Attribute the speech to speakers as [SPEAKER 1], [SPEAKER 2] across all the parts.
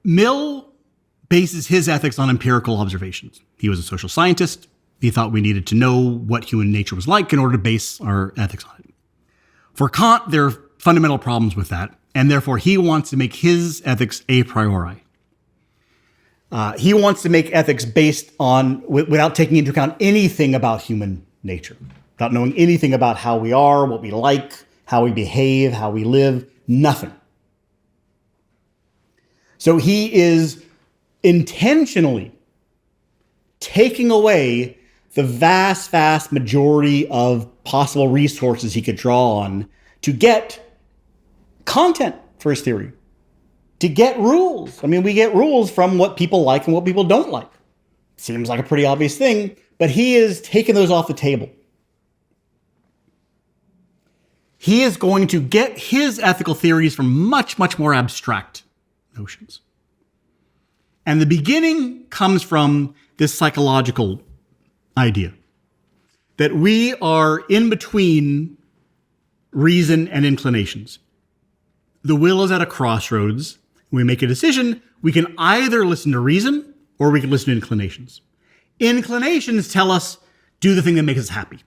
[SPEAKER 1] Mill bases his ethics on empirical observations. He was a social scientist. He thought we needed to know what human nature was like in order to base our ethics on it. For Kant, there are fundamental problems with that, and therefore he wants to make his ethics a priori. He wants to make ethics based on, without taking into account anything about human nature, without knowing anything about how we are, what we like, how we behave, how we live, nothing. So he is intentionally taking away the vast, vast majority of possible resources he could draw on to get content for his theory, to get rules. I mean, we get rules from what people like and what people don't like. Seems like a pretty obvious thing, but he is taking those off the table. He is going to get his ethical theories from much, much more abstract notions. And the beginning comes from this psychological idea that we are in between reason and inclinations. The will is at a crossroads. When we make a decision, we can either listen to reason or we can listen to inclinations. Inclinations tell us, do the thing that makes us happy.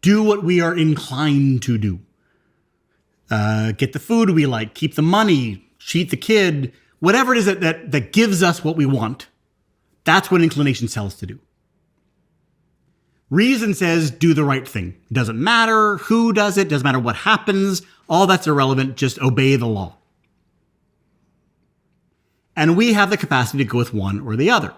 [SPEAKER 1] Do what we are inclined to do. Get the food we like, keep the money, cheat the kid, whatever it is that gives us what we want. That's what inclinations tell us to do. Reason says, do the right thing. It doesn't matter who does it, doesn't matter what happens, all that's irrelevant, just obey the law. And we have the capacity to go with one or the other.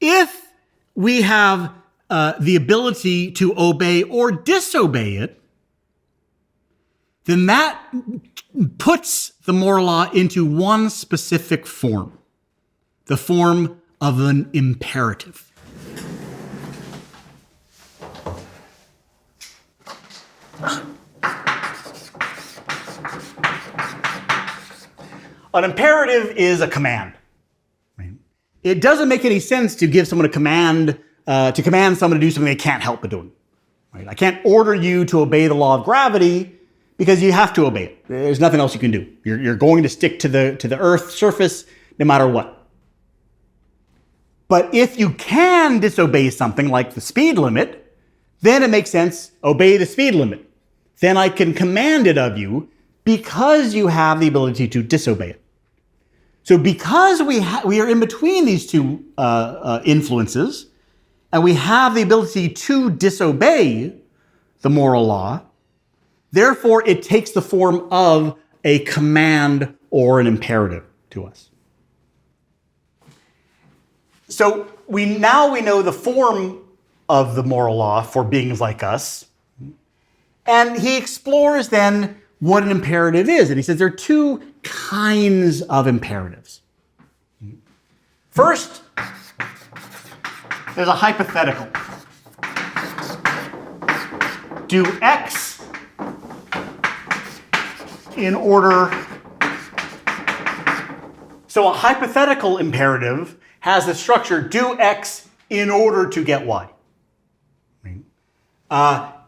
[SPEAKER 1] If we have the ability to obey or disobey it, then that puts the moral law into one specific form, the form of an imperative. An imperative is a command. Right? It doesn't make any sense to give someone a command, to command someone to do something they can't help but doing. Right? I can't order you to obey the law of gravity because you have to obey it. There's nothing else you can do. You're going to stick to the Earth's surface no matter what. But if you can disobey something like the speed limit, then it makes sense, obey the speed limit. Then I can command it of you because you have the ability to disobey it. So because we are in between these two influences, and we have the ability to disobey the moral law, therefore it takes the form of a command or an imperative to us. So we know the form of the moral law for beings like us, and he explores then what an imperative is. And he says there are two kinds of imperatives. First, there's a hypothetical. Do X in order. So a hypothetical imperative has the structure do X in order to get Y.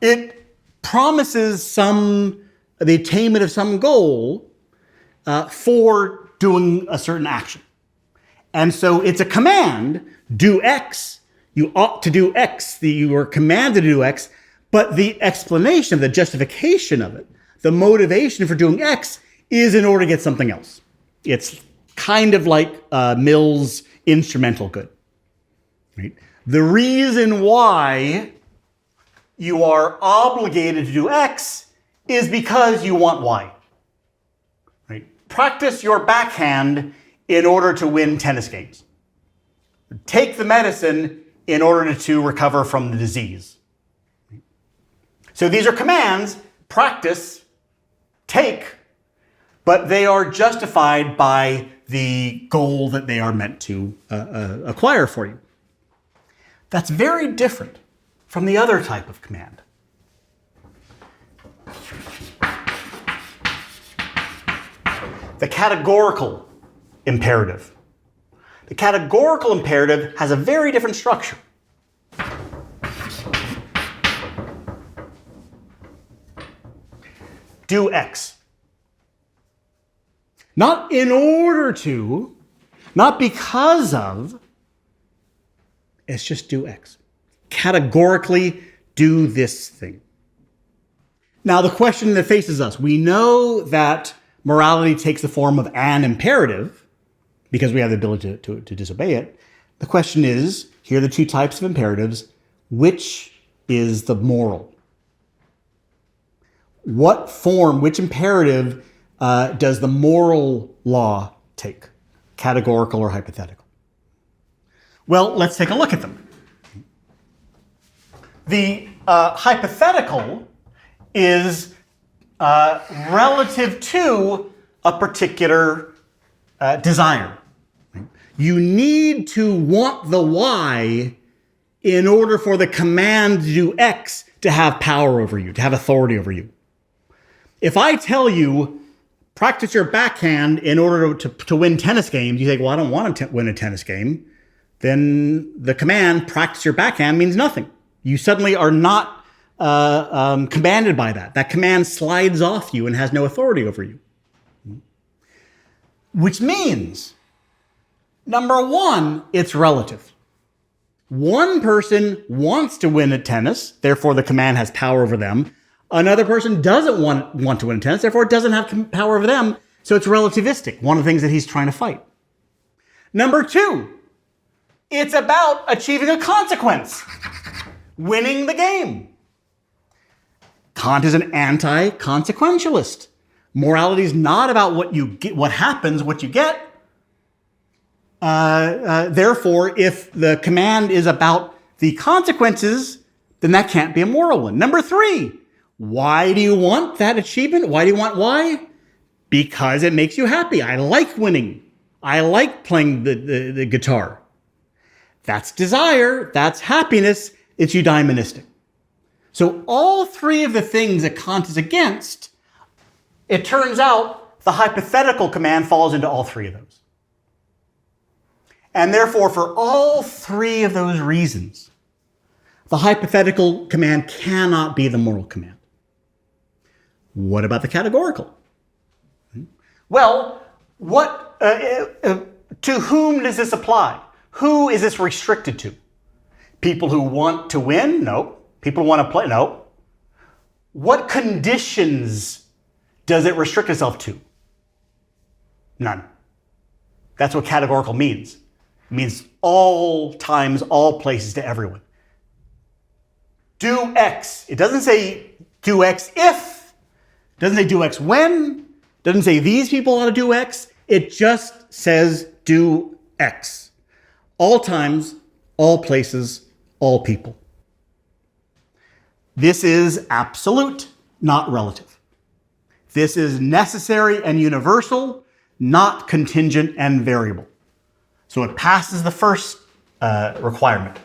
[SPEAKER 1] It promises the attainment of some goal for doing a certain action. And so it's a command, do X, you ought to do X, you are commanded to do X, but the explanation, the justification of it, the motivation for doing X is in order to get something else. It's kind of like Mill's instrumental good. Right? The reason why you are obligated to do X is because you want Y. Right? Practice your backhand in order to win tennis games. Take the medicine in order to recover from the disease. So these are commands, practice, take, but they are justified by the goal that they are meant to acquire for you. That's very different from the other type of command. The categorical imperative. The categorical imperative has a very different structure. Do X. Not in order to, not because of, it's just do X. Categorically do this thing. Now, the question that faces us, we know that morality takes the form of an imperative because we have the ability to disobey it. The question is, here are the two types of imperatives, which is the moral? What form, which imperative does the moral law take? Categorical or hypothetical? Well, let's take a look at them. The hypothetical is relative to a particular desire. You need to want the Y in order for the command to do X to have power over you, to have authority over you. If I tell you, practice your backhand in order to win tennis games, you think, well, I don't want to win a tennis game. Then the command, practice your backhand, means nothing. You suddenly are not commanded by that. That command slides off you and has no authority over you. Which means, number one, it's relative. One person wants to win at tennis, therefore the command has power over them. Another person doesn't want to win tennis, therefore it doesn't have power over them. So it's relativistic, one of the things that he's trying to fight. Number two, it's about achieving a consequence, winning the game. Kant is an anti-consequentialist. Morality is not about what you get, what happens, what you get. Therefore, if the command is about the consequences, then that can't be a moral one. Number three, why do you want that achievement? Why do you want why? Because it makes you happy. I like winning. I like playing the guitar. That's desire. That's happiness. It's eudaimonistic. So all three of the things that Kant is against, it turns out the hypothetical command falls into all three of those. And therefore, for all three of those reasons, the hypothetical command cannot be the moral command. What about the categorical? Well, to whom does this apply? Who is this restricted to? People who want to win? No. People who want to play? No. What conditions does it restrict itself to? None. That's what categorical means. It means all times, all places, to everyone. Do X. It doesn't say do X if. It doesn't say do X when. It doesn't say these people ought to do X. It just says do X. All times, all places, all people. This is absolute, not relative. This is necessary and universal, not contingent and variable. So it passes the first requirement.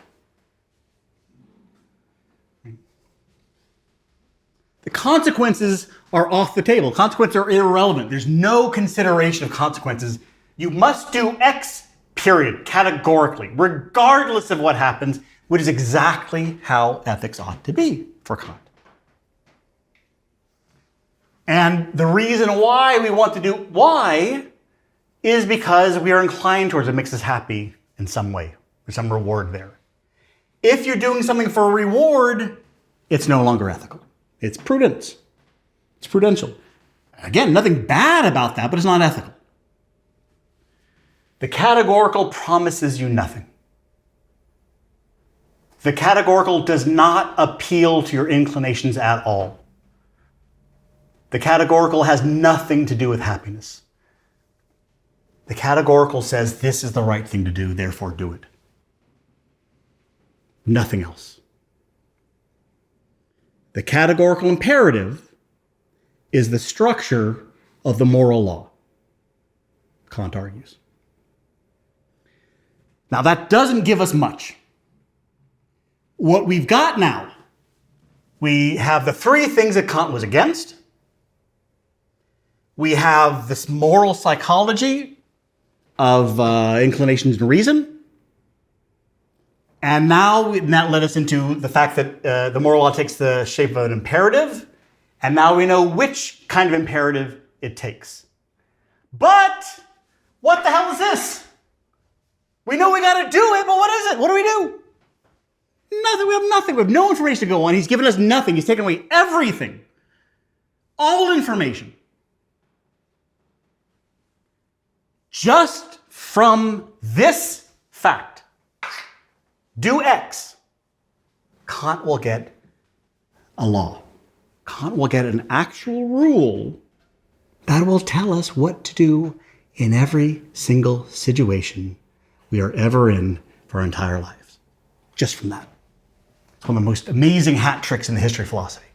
[SPEAKER 1] The consequences are off the table. Consequences are irrelevant. There's no consideration of consequences. You must do X, period, categorically, regardless of what happens, which is exactly how ethics ought to be for Kant. And the reason why we want to do Y is because we are inclined towards it makes us happy in some way. There's some reward there. If you're doing something for a reward, it's no longer ethical. It's prudence. It's prudential. Again, nothing bad about that, but it's not ethical. The categorical promises you nothing. The categorical does not appeal to your inclinations at all. The categorical has nothing to do with happiness. The categorical says this is the right thing to do, therefore do it. Nothing else. The categorical imperative is the structure of the moral law, Kant argues. Now that doesn't give us much. What we've got now, we have the three things that Kant was against. We have this moral psychology of inclinations and reason. And now that led us into the fact that the moral law takes the shape of an imperative. And now we know which kind of imperative it takes. But what the hell is this? We know we got to do it, but what is it? What do we do? Nothing. We have nothing. We have no information to go on. He's given us nothing. He's taken away everything. All information. Just from this fact, do X, Kant will get a law. Kant will get an actual rule that will tell us what to do in every single situation we are ever in for our entire lives. Just from that. It's one of the most amazing hat tricks in the history of philosophy.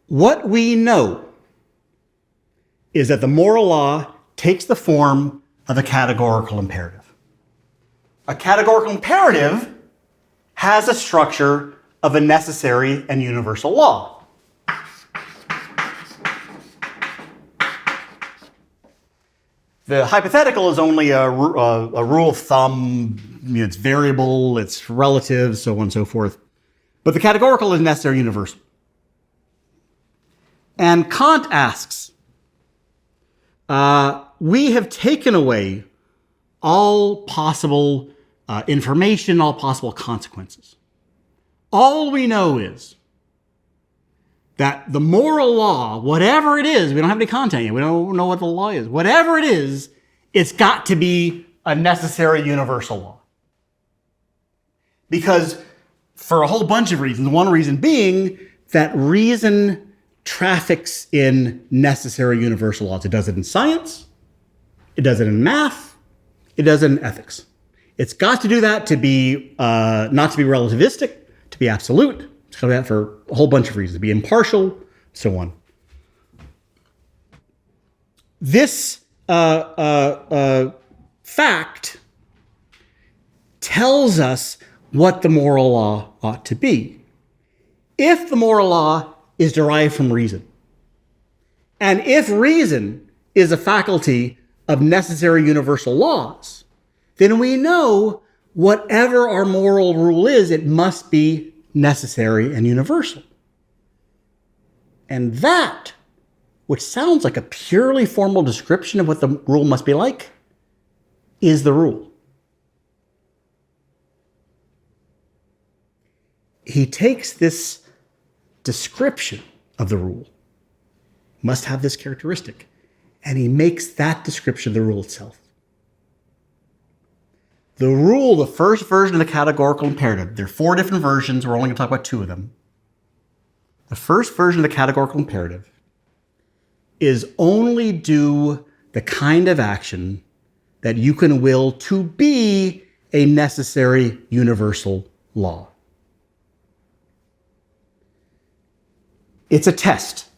[SPEAKER 1] What we know is that the moral law takes the form of a categorical imperative. A categorical imperative has a structure of a necessary and universal law. The hypothetical is only a rule of thumb. It's variable, it's relative, so on and so forth. But the categorical is necessary and universal. And Kant asks, we have taken away all possible information, all possible consequences. All we know is that the moral law, whatever it is, we don't have any content yet, we don't know what the law is, whatever it is, it's got to be a necessary universal law. Because for a whole bunch of reasons, one reason being that reason traffics in necessary universal laws. It does it in science, it does it in math, it does it in ethics. It's got to do that to be, not to be relativistic, to be absolute. It's got to do that for a whole bunch of reasons, to be impartial, so on. This fact tells us what the moral law ought to be. If the moral law is derived from reason, and if reason is a faculty of necessary universal laws, then we know whatever our moral rule is, it must be necessary and universal. And that, which sounds like a purely formal description of what the rule must be like, is the rule. He takes this description of the rule, must have this characteristic, and he makes that description the rule itself. The rule, the first version of the categorical imperative, there are 4 different versions, we're only going to talk about 2 of them. The first version of the categorical imperative is only do the kind of action that you can will to be a necessary universal law. It's a test.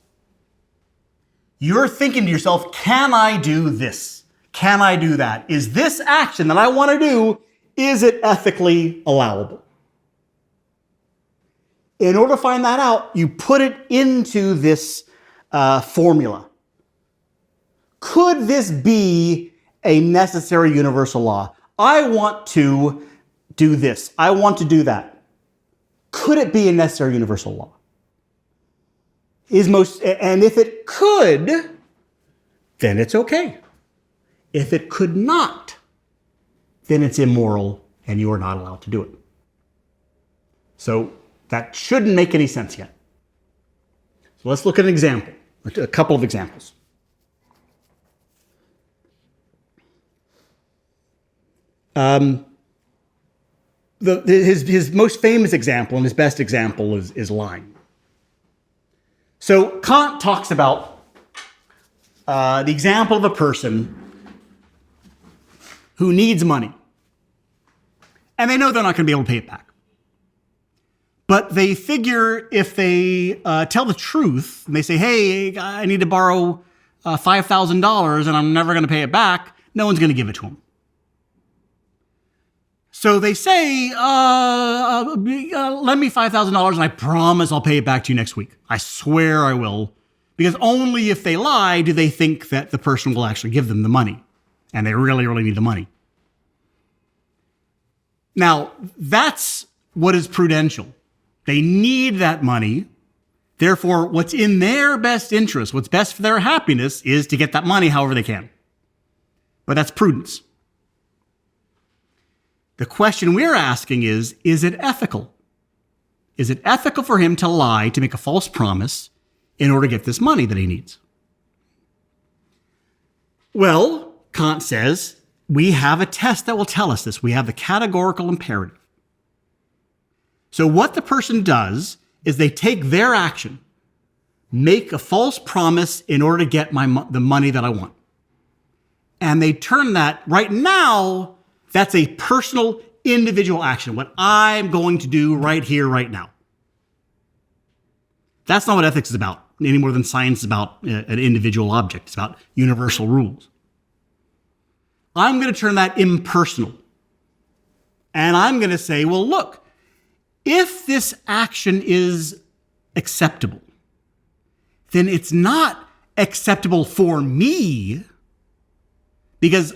[SPEAKER 1] You're thinking to yourself, can I do this? Can I do that? Is this action that I want to do, is it ethically allowable? In order to find that out, you put it into this formula. Could this be a necessary universal law? I want to do this. I want to do that. Could it be a necessary universal law? And if it could, then it's okay. If it could not, then it's immoral and you are not allowed to do it. So that shouldn't make any sense yet. So let's look at an example, a couple of examples. His most famous example and his best example is lying. So Kant talks about the example of a person who needs money. And they know they're not going to be able to pay it back. But they figure if they tell the truth, and they say, hey, I need to borrow $5,000 and I'm never going to pay it back, no one's going to give it to them. So they say, lend me $5,000 and I promise I'll pay it back to you next week. I swear I will. Because only if they lie do they think that the person will actually give them the money. And they really, really need the money. Now, that's what is prudential. They need that money Therefore, what's in their best interest, what's best for their happiness, is to get that money however they can. But that's prudence. The question we're asking is it ethical? Is it ethical for him to lie, to make a false promise in order to get this money that he needs? Well, Kant says, we have a test that will tell us this. We have the categorical imperative. So what the person does is they take their action, make a false promise in order to get the money that I want. And they turn that, right now, that's a personal, individual action, what I'm going to do right here, right now. That's not what ethics is about, any more than science is about an individual object. It's about universal rules. I'm going to turn that impersonal. And I'm going to say, well, look, if this action is acceptable, then it's not acceptable for me because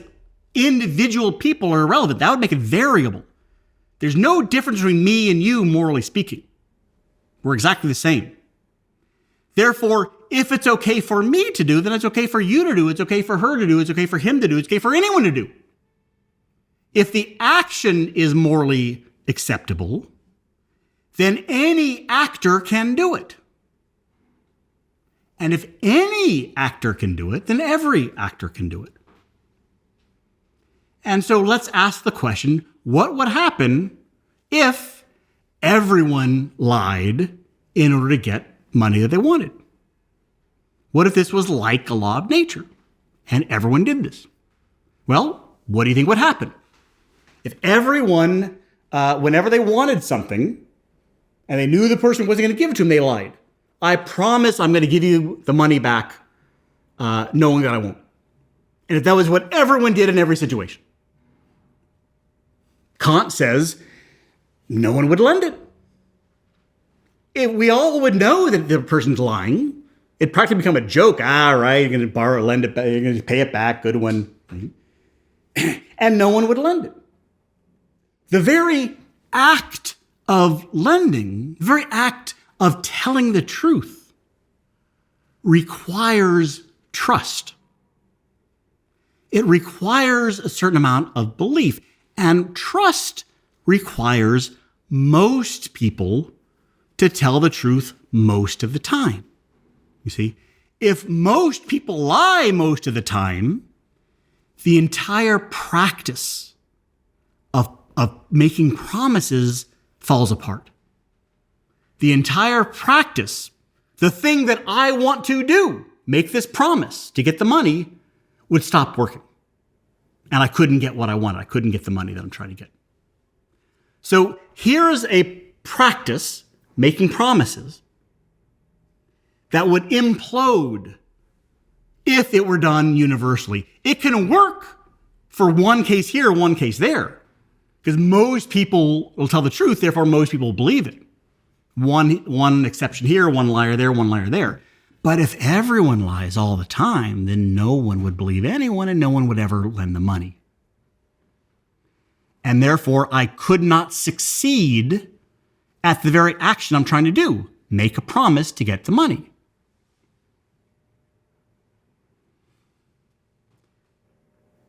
[SPEAKER 1] individual people are irrelevant. That would make it variable. There's no difference between me and you, morally speaking. We're exactly the same. Therefore, if it's okay for me to do, then it's okay for you to do, it's okay for her to do, it's okay for him to do, it's okay for anyone to do. If the action is morally acceptable, then any actor can do it. And if any actor can do it, then every actor can do it. And so let's ask the question, what would happen if everyone lied in order to get money that they wanted? What if this was like a law of nature and everyone did this? Well, what do you think would happen? If everyone, whenever they wanted something and they knew the person wasn't going to give it to them, they lied. I promise I'm going to give you the money back, knowing that I won't. And if that was what everyone did in every situation, Kant says no one would lend it. If we all would know that the person's lying, it'd practically become a joke. Right, you're going to borrow, lend it back, you're going to pay it back, good one. And no one would lend it. The very act of lending, the very act of telling the truth requires trust. It requires a certain amount of belief. And trust requires most people to tell the truth most of the time. You see, if most people lie most of the time, the entire practice of making promises falls apart. The entire practice, the thing that I want to do, make this promise to get the money, would stop working. And I couldn't get what I wanted. I couldn't get the money that I'm trying to get. So here's a practice, making promises, that would implode if it were done universally. It can work for one case here, one case there, because most people will tell the truth, therefore most people will believe it. One exception here, one liar there, one liar there. But if everyone lies all the time, then no one would believe anyone and no one would ever lend the money. And therefore, I could not succeed at the very action I'm trying to do, make a promise to get the money.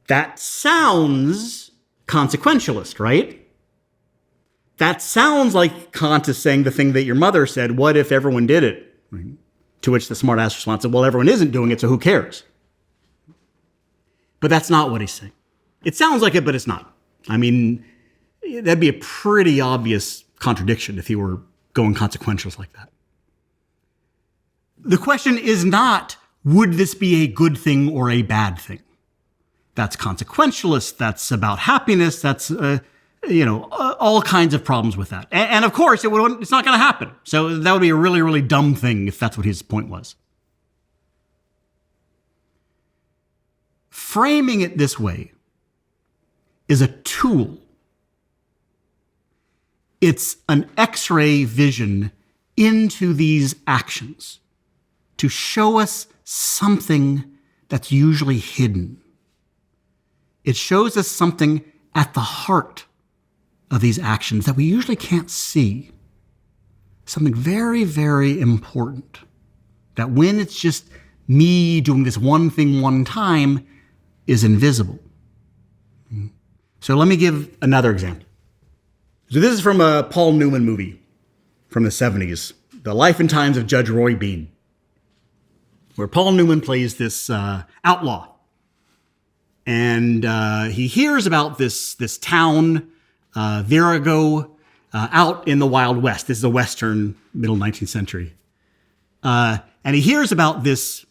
[SPEAKER 1] That sounds consequentialist, right? That sounds like Kant is saying the thing that your mother said, what if everyone did it? Right? To which the smart-ass response said, well, everyone isn't doing it, so who cares? But that's not what he's saying. It sounds like it, but it's not. I mean, that'd be a pretty obvious contradiction if he were going consequentialist like that. The question is not, would this be a good thing or a bad thing? That's consequentialist. That's about happiness. That's, all kinds of problems with that. And of course, it's not going to happen. So that would be a really, really dumb thing if that's what his point was. Framing it this way is a tool. It's an X-ray vision into these actions to show us something that's usually hidden. It shows us something at the heart of these actions that we usually can't see. something very, very important. That when it's just me doing this one thing one time is invisible. So let me give another example. So this is from a Paul Newman movie from the 70s, The Life and Times of Judge Roy Bean, where Paul Newman plays this outlaw. And he hears about this town, Virago, out in the Wild West. This is the Western middle 19th century. And he hears about this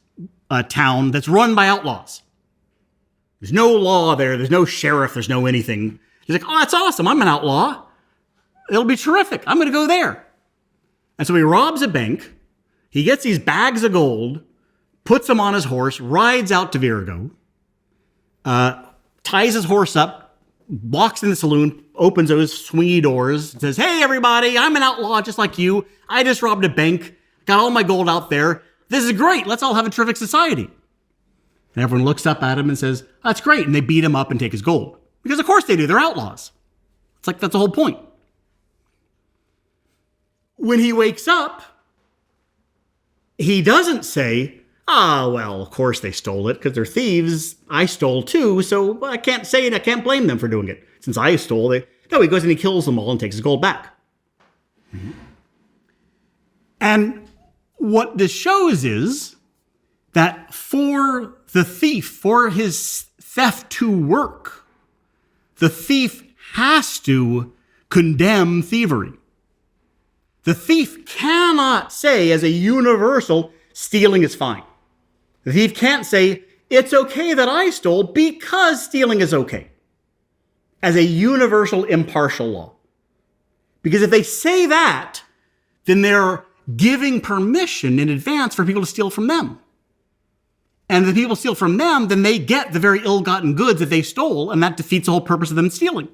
[SPEAKER 1] town that's run by outlaws. There's no law there. There's no sheriff. There's no anything. He's like, oh, that's awesome. I'm an outlaw. It'll be terrific. I'm going to go there. And so he robs a bank. He gets these bags of gold, puts them on his horse, rides out to Virago, ties his horse up, walks in the saloon, opens those swingy doors, says, hey, everybody, I'm an outlaw just like you. I just robbed a bank, got all my gold out there. This is great. Let's all have a terrific society. And everyone looks up at him and says, that's great. And they beat him up and take his gold. Because of course they do. They're outlaws. It's like, that's the whole point. When he wakes up, he doesn't say, well, of course they stole it because they're thieves. I stole too, so I can't say it. I can't blame them for doing it. Since I stole it. No, he goes and he kills them all and takes his gold back. Mm-hmm. And what this shows is that for the thief, for his theft to work, the thief has to condemn thievery. The thief cannot say as a universal, stealing is fine. The thief can't say, it's okay that I stole because stealing is okay. As a universal impartial law. Because if they say that, then they're giving permission in advance for people to steal from them. And if the people steal from them, then they get the very ill-gotten goods that they stole, and that defeats the whole purpose of them stealing.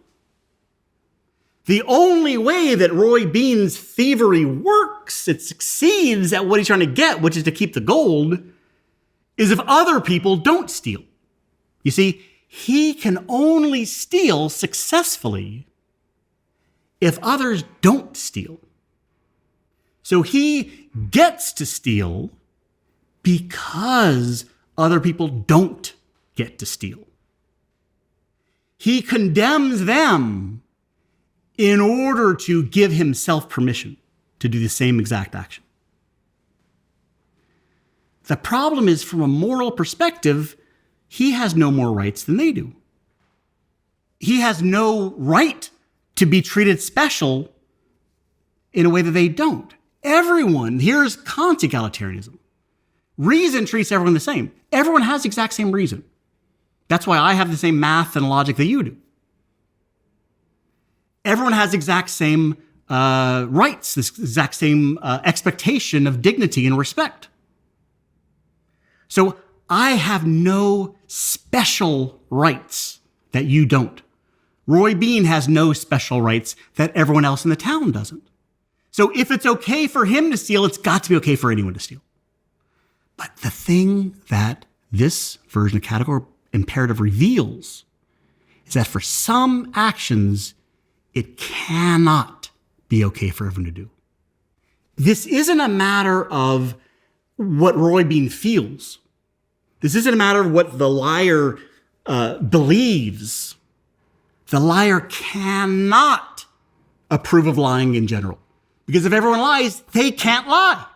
[SPEAKER 1] The only way that Roy Bean's thievery works, it succeeds at what he's trying to get, which is to keep the gold, is if other people don't steal. You see, he can only steal successfully if others don't steal. So he gets to steal because other people don't get to steal. He condemns them in order to give himself permission to do the same exact action. The problem is, from a moral perspective, he has no more rights than they do. He has no right to be treated special in a way that they don't. Everyone, here's Kant's egalitarianism. Reason treats everyone the same. Everyone has the exact same reason. That's why I have the same math and logic that you do. Everyone has the exact same rights, this exact same expectation of dignity and respect. So I have no special rights that you don't. Roy Bean has no special rights that everyone else in the town doesn't. So if it's okay for him to steal, it's got to be okay for anyone to steal. But the thing that this version of categorical imperative reveals is that for some actions, it cannot be okay for everyone to do. This isn't a matter of what Roy Bean feels. This isn't a matter of what the liar believes. The liar cannot approve of lying in general. Because if everyone lies, they can't lie.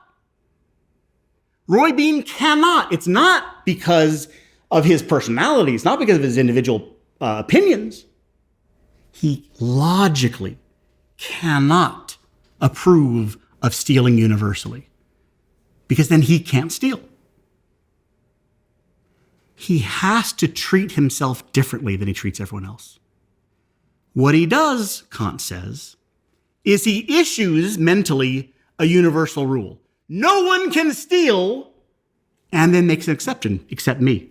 [SPEAKER 1] Roy Bean cannot. It's not because of his personality. It's not because of his individual opinions. He logically cannot approve of stealing universally. Because then he can't steal. He has to treat himself differently than he treats everyone else. What he does, Kant says, is he issues mentally a universal rule. No one can steal, and then makes an exception, except me.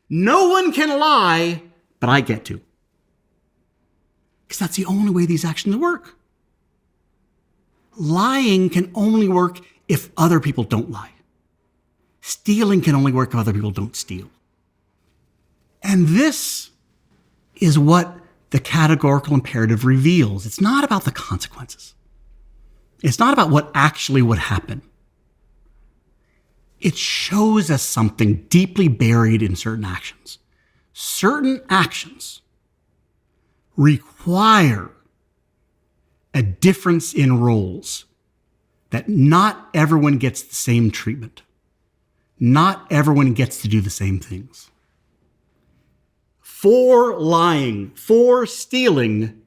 [SPEAKER 1] No one can lie, but I get to. Because that's the only way these actions work. Lying can only work if other people don't lie. Stealing can only work if other people don't steal. And this is what the categorical imperative reveals. It's not about the consequences. It's not about what actually would happen. It shows us something deeply buried in certain actions. Certain actions require a difference in roles, that not everyone gets the same treatment. Not everyone gets to do the same things. For lying, for stealing,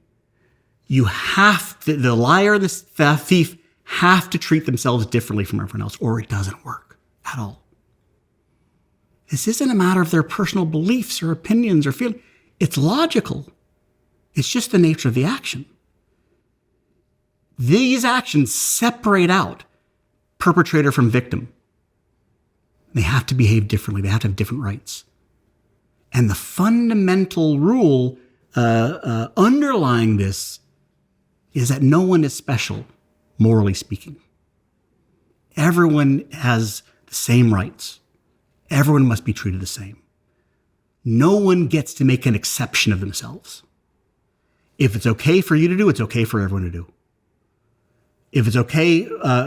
[SPEAKER 1] you have to, the liar, the thief have to treat themselves differently from everyone else, or it doesn't work at all. This isn't a matter of their personal beliefs or opinions or feelings. It's logical. It's just the nature of the action. These actions separate out perpetrator from victim. They have to behave differently. They have to have different rights. And the fundamental rule underlying this is that no one is special, morally speaking. Everyone has the same rights. Everyone must be treated the same. No one gets to make an exception of themselves. If it's okay for you to do, it's okay for everyone to do. If it's okay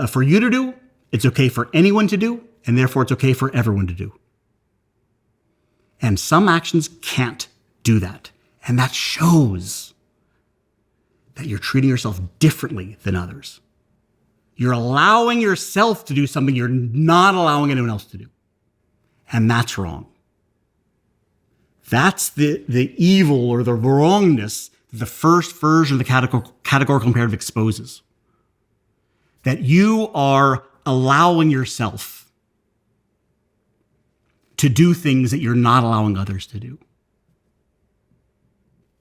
[SPEAKER 1] for you to do, it's okay for anyone to do, and therefore it's okay for everyone to do. And some actions can't do that. And that shows that you're treating yourself differently than others. You're allowing yourself to do something you're not allowing anyone else to do. And that's wrong. That's the evil or the wrongness that the first version of the categorical imperative exposes. That you are allowing yourself to do things that you're not allowing others to do.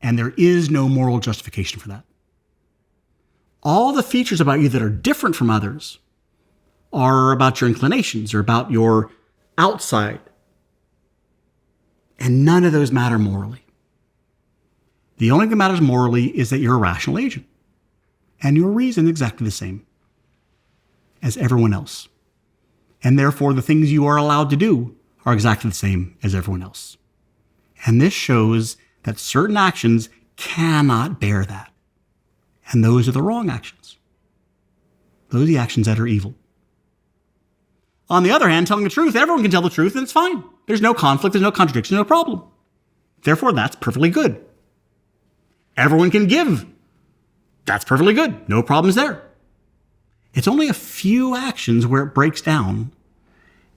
[SPEAKER 1] And there is no moral justification for that. All the features about you that are different from others are about your inclinations or about your outside. And none of those matter morally. The only thing that matters morally is that you're a rational agent. And your reason is exactly the same as everyone else. And therefore, the things you are allowed to do are exactly the same as everyone else. And this shows that certain actions cannot bear that. And those are the wrong actions. Those are the actions that are evil. On the other hand, telling the truth, everyone can tell the truth and it's fine. There's no conflict, there's no contradiction, no problem. Therefore, that's perfectly good. Everyone can give. That's perfectly good. No problems there. It's only a few actions where it breaks down.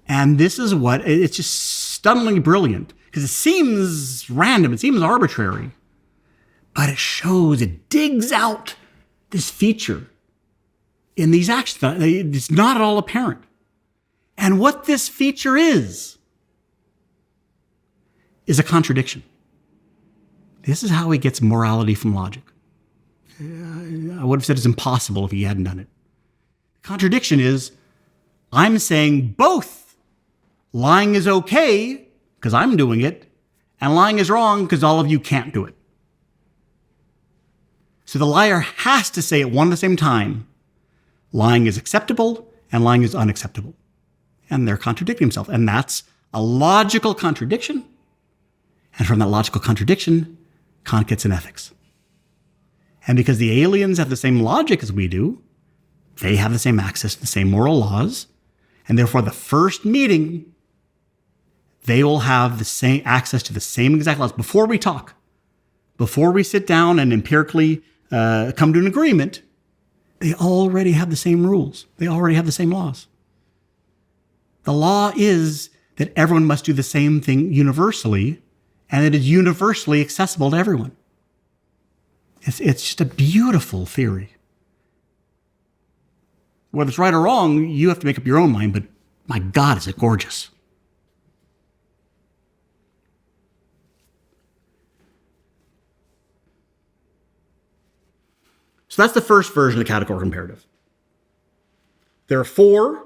[SPEAKER 1] And this is what, it's just stunningly brilliant because it seems random, it seems arbitrary, but it shows, it digs out this feature in these actions. It's not at all apparent. And what this feature is a contradiction. This is how he gets morality from logic. I would have said it's impossible if he hadn't done it. Contradiction is, I'm saying both lying is okay because I'm doing it, and lying is wrong because all of you can't do it. So the liar has to say at one and the same time, lying is acceptable and lying is unacceptable. And they're contradicting themselves. And that's a logical contradiction. And from that logical contradiction, Kant gets an ethics. And because the aliens have the same logic as we do, they have the same access to the same moral laws. And therefore, the first meeting, they will have the same access to the same exact laws. Before we talk, before we sit down and empirically come to an agreement, they already have the same rules. They already have the same laws. The law is that everyone must do the same thing universally, and it is universally accessible to everyone. It's just a beautiful theory. Whether it's right or wrong, you have to make up your own mind, but my God, is it gorgeous. So that's the first version of the categorical imperative. There are four.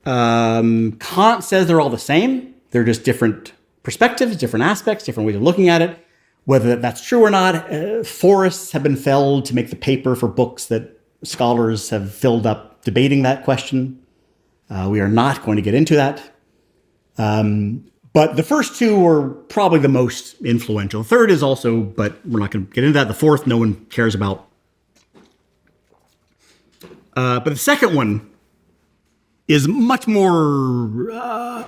[SPEAKER 1] Kant says they're all the same. They're just different perspectives, different aspects, different ways of looking at it. Whether that's true or not, forests have been felled to make the paper for books that scholars have filled up debating that question. We are not going to get into that. But the first two are probably the most influential. The third is also, but we're not going to get into that. The fourth, no one cares about. But the second one is much more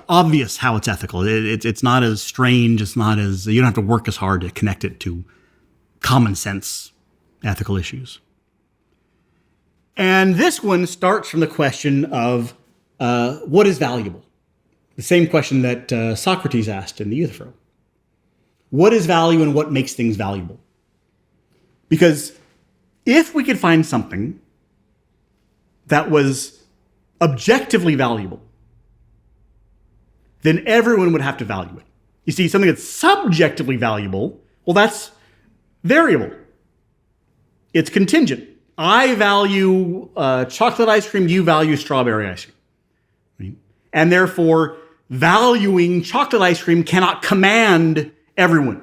[SPEAKER 1] obvious how it's ethical. It's not as strange. It's not as, you don't have to work as hard to connect it to common sense ethical issues. And this one starts from the question of what is valuable? The same question that Socrates asked in the Euthyphro. What is value and what makes things valuable? Because if we could find something that was objectively valuable, then everyone would have to value it. You see, something that's subjectively valuable, well, that's variable. It's contingent. I value chocolate ice cream, you value strawberry ice cream. Right? And therefore, valuing chocolate ice cream cannot command everyone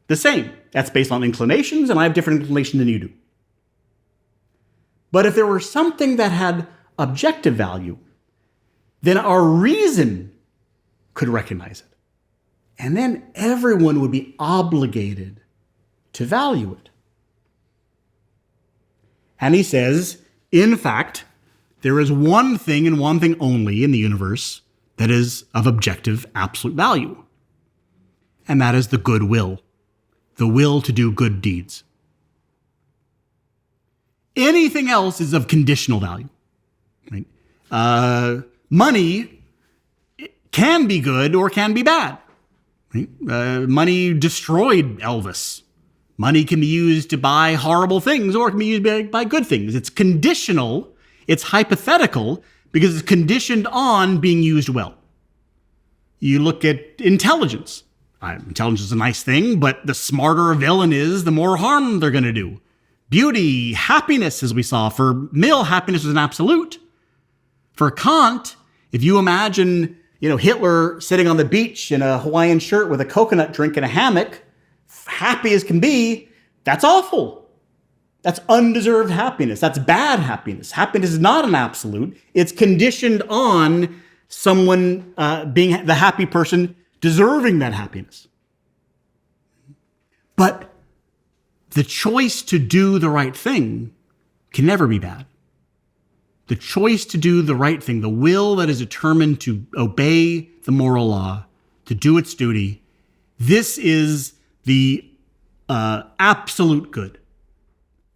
[SPEAKER 1] the same. That's based on inclinations, and I have different inclinations than you do. But if there were something that had objective value, then our reason could recognize it. And then everyone would be obligated to value it. And he says, in fact, there is one thing and one thing only in the universe that is of objective absolute value. And that is the goodwill, the will to do good deeds. Anything else is of conditional value. Right? Money can be good or can be bad. Right? Money destroyed Elvis. Money can be used to buy horrible things or it can be used to buy good things. It's conditional, it's hypothetical, because it's conditioned on being used well. You look at intelligence. Intelligence is a nice thing, but the smarter a villain is, the more harm they're going to do. Beauty, happiness, as we saw. For Mill, happiness is an absolute. For Kant, if you imagine, Hitler sitting on the beach in a Hawaiian shirt with a coconut drink in a hammock, happy as can be, that's awful. That's undeserved happiness. That's bad happiness. Happiness is not an absolute. It's conditioned on someone being the happy person deserving that happiness. But the choice to do the right thing can never be bad. The choice to do the right thing, the will that is determined to obey the moral law, to do its duty, this is the absolute good.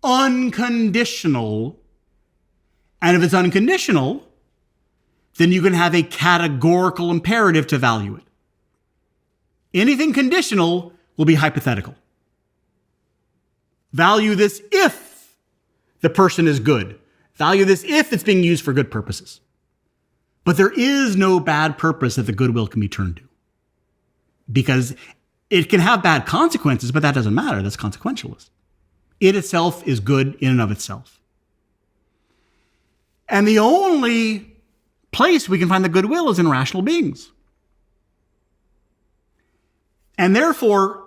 [SPEAKER 1] Unconditional. And if it's unconditional, then you can have a categorical imperative to value it. Anything conditional will be hypothetical. Value this if the person is good. Value this if it's being used for good purposes. But there is no bad purpose that the goodwill can be turned to. Because it can have bad consequences, but that doesn't matter. That's consequentialist. It itself is good in and of itself. And the only place we can find the goodwill is in rational beings. And therefore,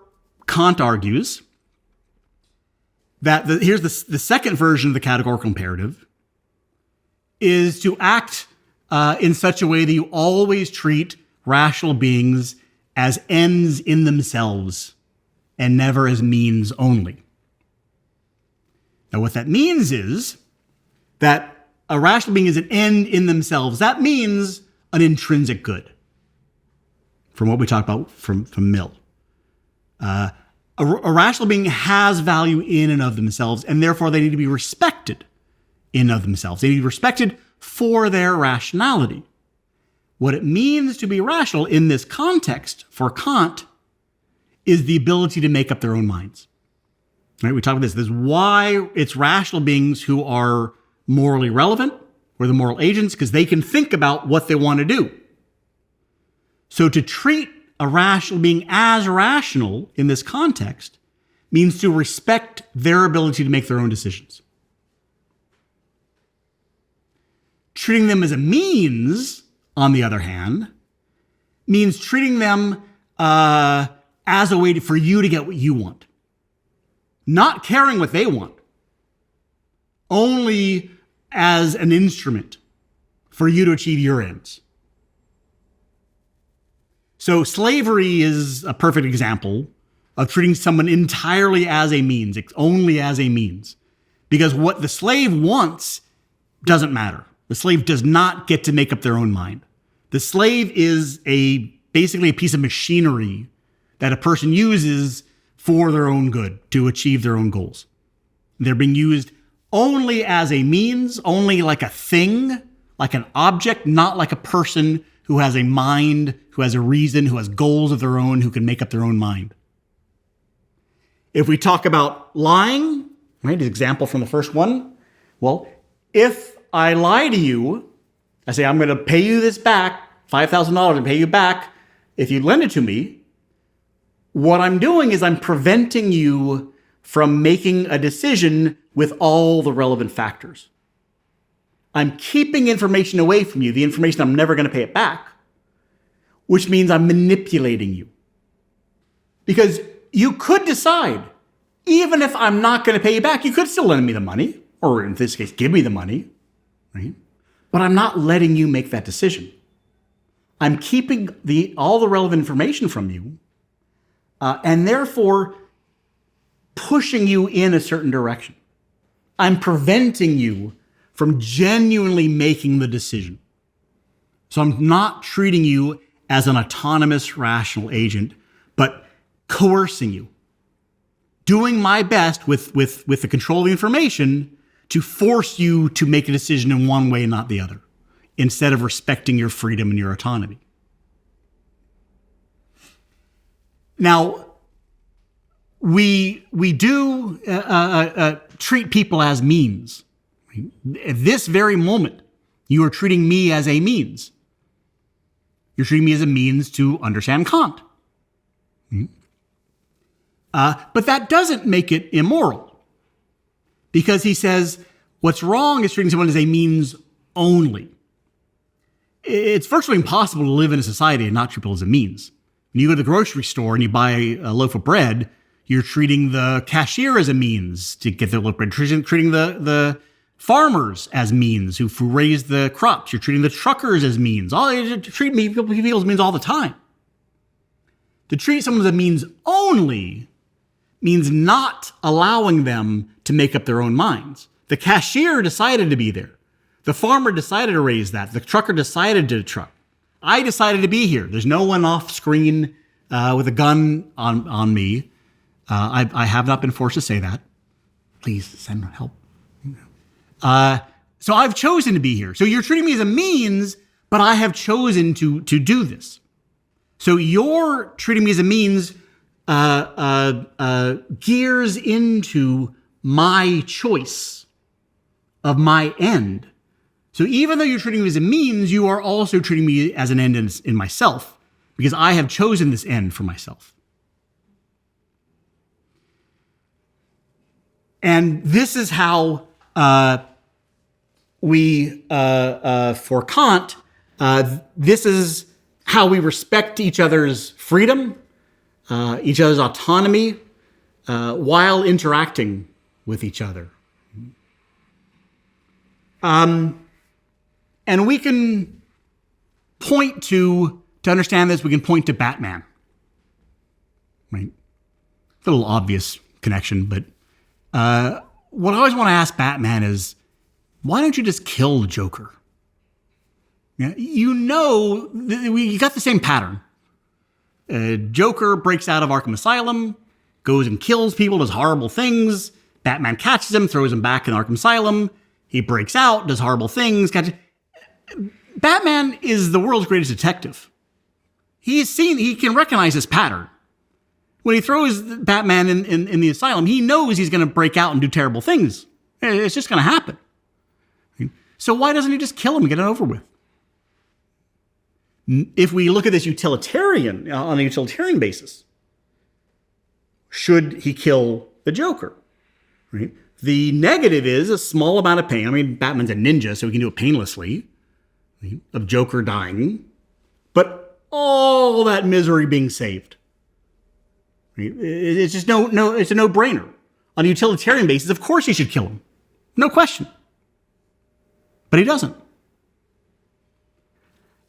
[SPEAKER 1] Kant argues that here's the second version of the categorical imperative is to act in such a way that you always treat rational beings as ends in themselves and never as means only. Now, what that means is that a rational being is an end in themselves. That means an intrinsic good, from what we talked about from Mill. A rational being has value in and of themselves, and therefore they need to be respected in and of themselves. They need to be respected for their rationality. What it means to be rational in this context for Kant is the ability to make up their own minds. Right? We talk about this. This is why it's rational beings who are morally relevant, or the moral agents, because they can think about what they want to do. So to treat a rational being as rational in this context means to respect their ability to make their own decisions. Treating them as a means, on the other hand, means treating them as a way for you to get what you want. Not caring what they want. Only as an instrument for you to achieve your ends. So slavery is a perfect example of treating someone entirely as a means, only as a means. Because what the slave wants doesn't matter. The slave does not get to make up their own mind. The slave is basically a piece of machinery that a person uses for their own good, to achieve their own goals. They're being used only as a means, only like a thing, like an object, not like a person who has a mind, who has a reason, who has goals of their own, who can make up their own mind. If we talk about lying, right, an example from the first one, well, if I lie to you, I say, I'm going to pay you this back, $5,000 and pay you back if you lend it to me. What I'm doing is I'm preventing you from making a decision with all the relevant factors. I'm keeping information away from you, the information I'm never going to pay it back, which means I'm manipulating you. Because you could decide, even if I'm not going to pay you back, you could still lend me the money, or in this case, give me the money, right? But I'm not letting you make that decision. I'm keeping all the relevant information from you, and therefore pushing you in a certain direction. I'm preventing you from genuinely making the decision. So I'm not treating you as an autonomous, rational agent, but coercing you. Doing my best with the control of the information to force you to make a decision in one way and not the other, instead of respecting your freedom and your autonomy. Now, we do treat people as means. At this very moment, you are treating me as a means. You're treating me as a means to understand Kant. But that doesn't make it immoral. Because he says what's wrong is treating someone as a means only. It's virtually impossible to live in a society and not treat people as a means. When you go to the grocery store and you buy a loaf of bread, you're treating the cashier as a means to get the loaf of bread. Treating the farmers as means who raise the crops. You're treating the truckers as means. Treat people as means all the time. To treat someone as a means only means not allowing them to make up their own minds. The cashier decided to be there. The farmer decided to raise that. The trucker decided to truck. I decided to be here. There's no one off screen with a gun on me. I have not been forced to say that. Please send help. So I've chosen to be here. So you're treating me as a means, but I have chosen to do this. So you're treating me as a means gears into my choice of my end. So even though you're treating me as a means, you are also treating me as an end in myself, because I have chosen this end for myself. And this is how for Kant, this is how we respect each other's freedom, each other's autonomy, while interacting with each other. And we can point to understand this, we can point to Batman. Right? A little obvious connection, but what I always want to ask Batman is, why don't you just kill the Joker? Yeah, you got the same pattern. Joker breaks out of Arkham Asylum, goes and kills people, does horrible things. Batman catches him, throws him back in Arkham Asylum. He breaks out, does horrible things. Batman is the world's greatest detective. He can recognize this pattern. When he throws Batman in the asylum, he knows he's going to break out and do terrible things. It's just going to happen. So why doesn't he just kill him and get it over with? If we look at this on a utilitarian basis, should he kill the Joker? Right? The negative is a small amount of pain. I mean, Batman's a ninja, so he can do it painlessly, right? Of Joker dying, but all that misery being saved. Right? It's just it's a no-brainer. On a utilitarian basis, of course he should kill him. No question. But he doesn't.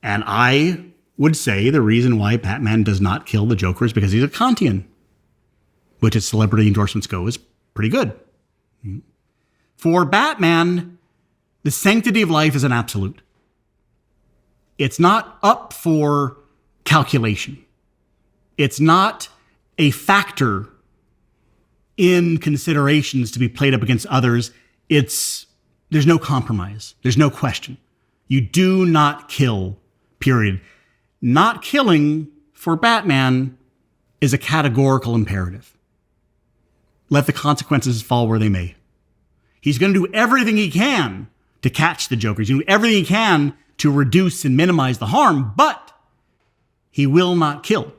[SPEAKER 1] And I would say the reason why Batman does not kill the Joker is because he's a Kantian, which as celebrity endorsements go is pretty good. For Batman, the sanctity of life is an absolute. It's not up for calculation. It's not a factor in considerations to be played up against others. There's no compromise. There's no question. You do not kill, period. Not killing for Batman is a categorical imperative. Let the consequences fall where they may. He's going to do everything he can to catch the Joker. He's going to do everything he can to reduce and minimize the harm, but he will not kill.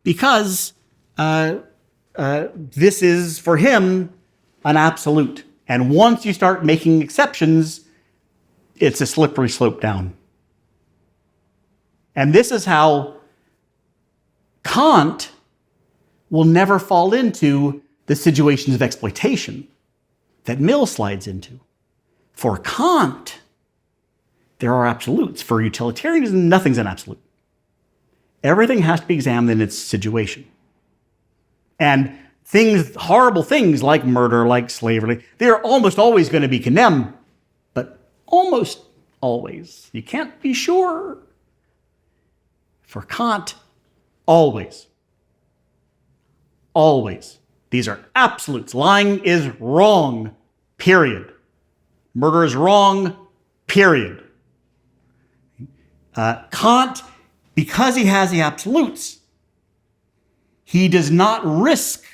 [SPEAKER 1] Because this is, for him, an absolute. And once you start making exceptions, it's a slippery slope down. And this is how Kant will never fall into the situations of exploitation that Mill slides into. For Kant, there are absolutes. For utilitarianism, nothing's an absolute. Everything has to be examined in its situation. And horrible things like murder, like slavery, they're almost always going to be condemned, but almost always. You can't be sure. For Kant, always. Always. These are absolutes. Lying is wrong, period. Murder is wrong, period. Kant, because he has the absolutes, he does not risk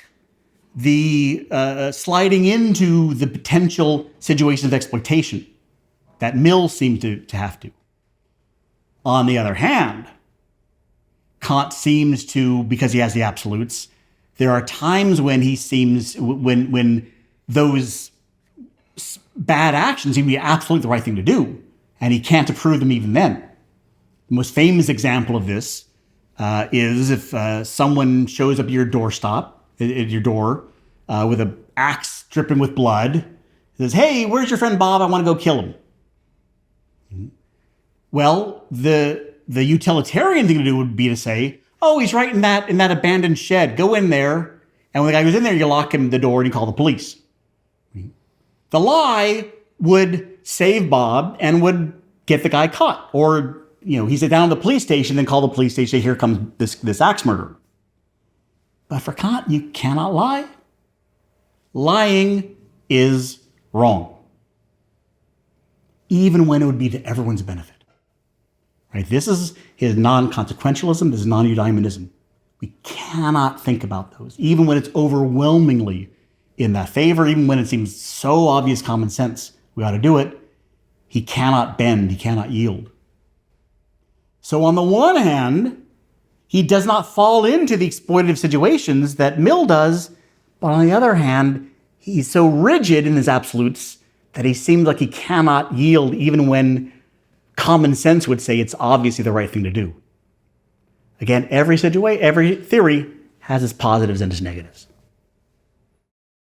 [SPEAKER 1] the sliding into the potential situations of exploitation that Mill seems to have to. On the other hand, Kant seems to, because he has the absolutes, there are times when he seems, when those bad actions seem to be absolutely the right thing to do, and he can't approve them even then. The most famous example of this is if someone shows up at your doorstop, at your door, with an axe dripping with blood, says, "Hey, where's your friend Bob? I want to go kill him." Well, the utilitarian thing to do would be to say, "Oh, he's right in that abandoned shed. Go in there." And when the guy goes in there, you lock him the door and you call the police. The lie would save Bob and would get the guy caught. Or, he's down at the police station, then call the police station, here comes this axe murderer. But for Kant, you cannot lie. Lying is wrong. Even when it would be to everyone's benefit. Right? This is his non-consequentialism, this is non-eudaimonism. We cannot think about those, even when it's overwhelmingly in that favor, even when it seems so obvious common sense, we ought to do it. He cannot bend, he cannot yield. So on the one hand, he does not fall into the exploitative situations that Mill does, but on the other hand, he's so rigid in his absolutes that he seems like he cannot yield even when common sense would say it's obviously the right thing to do. Again, every theory has its positives and its negatives.